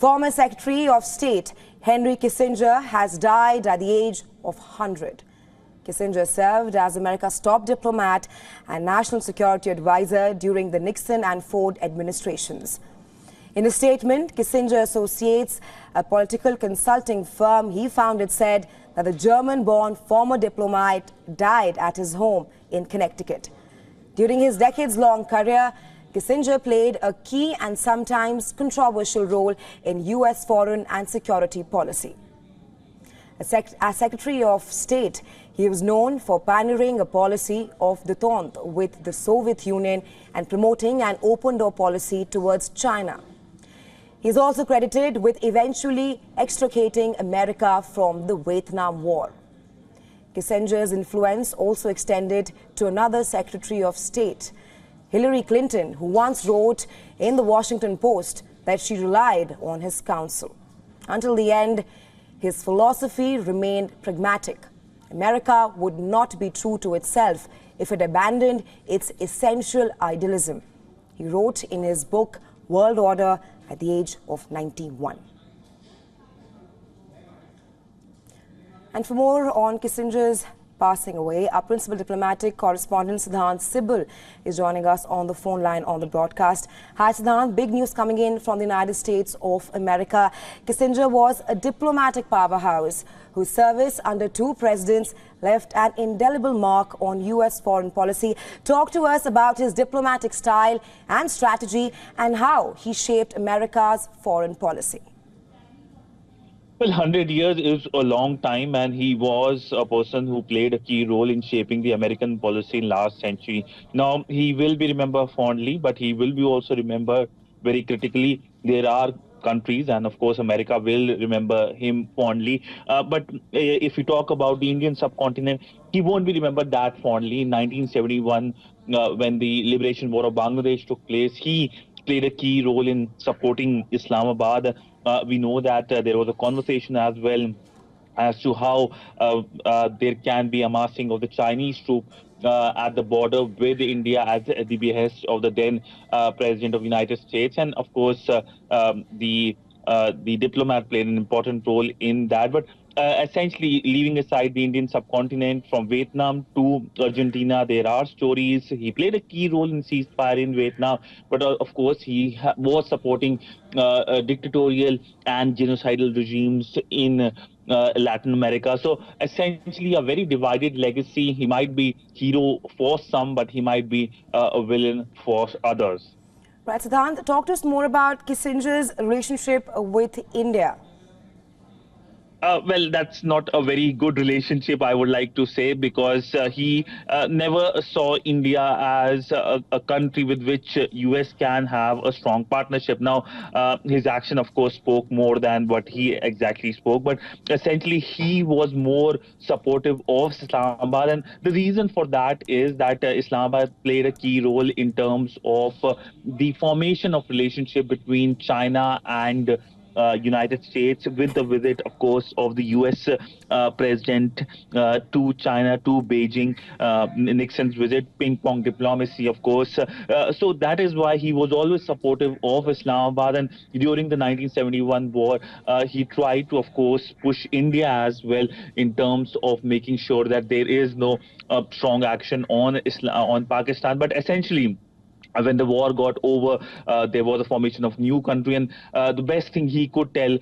Former Secretary of State Henry Kissinger has died at the age of 100. Kissinger served as America's top diplomat and national security advisor during the Nixon and Ford administrations. In a statement, Kissinger Associates, a political consulting firm he founded, said that the German-born former diplomat died at his home in Connecticut. During his decades-long career, Kissinger played a key and sometimes controversial role in U.S. foreign and security policy. As Secretary of State, he was known for pioneering a policy of détente with the Soviet Union and promoting an open-door policy towards China. He is also credited with eventually extricating America from the Vietnam War. Kissinger's influence also extended to another Secretary of State, Hillary Clinton, who once wrote in the Washington Post that she relied on his counsel. Until the end, his philosophy remained pragmatic. America would not be true to itself if it abandoned its essential idealism. He wrote in his book, World Order, at the age of 91. And for more on Kissinger's passing away, our principal diplomatic correspondent Siddhant Sibal is joining us on the phone line on the broadcast. Hi Siddhant, big news coming in from the United States of America. Kissinger was a diplomatic powerhouse whose service under two presidents left an indelible mark on U.S. foreign policy. Talk to us about his diplomatic style and strategy and how he shaped America's foreign policy. Well, 100 years is a long time, and he was a person who played a key role in shaping the American policy in last century. Now, he will be remembered fondly, but he will be also remembered very critically. There are countries, and of course, America will remember him fondly. But if you talk about the Indian subcontinent, he won't be remembered that fondly. In 1971, when the liberation war of Bangladesh took place, he played a key role in supporting Islamabad. We know that there was a conversation as well as to how there can be amassing of the Chinese troop at the border with India at the behest of the then President of the United States. And of course, the diplomat played an important role in that. But essentially, leaving aside the Indian subcontinent, from Vietnam to Argentina, there are stories. He played a key role in ceasefire in Vietnam, but of course, he was supporting dictatorial and genocidal regimes in Latin America. So essentially, a very divided legacy. He might be hero for some, but he might be a villain for others. Right, Siddhant, talk to us more about Kissinger's relationship with India. Well, that's not a very good relationship, I would like to say, because he never saw India as a country with which US can have a strong partnership. Now, his action, of course, spoke more than what he exactly spoke, but essentially he was more supportive of Islamabad. And the reason for that is that Islamabad played a key role in terms of the formation of relationship between China and United States, with the visit, of course, of the U.S. President to China, to Beijing, Nixon's visit, ping-pong diplomacy, of course. So that is why he was always supportive of Islamabad. And during the 1971 war, he tried to, of course, push India as well in terms of making sure that there is no strong action on Pakistan. But essentially, when the war got over, there was a formation of new country, and the best thing he could tell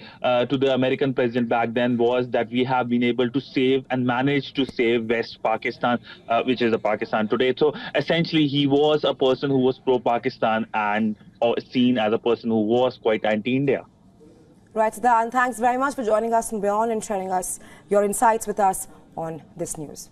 to the American president back then was that we have been able to save and manage to save West Pakistan, which is the Pakistan today. So essentially, he was a person who was pro-Pakistan and seen as a person who was quite anti-India. Right, Siddhant, thanks very much for joining us from WION and sharing your insights with us on this news.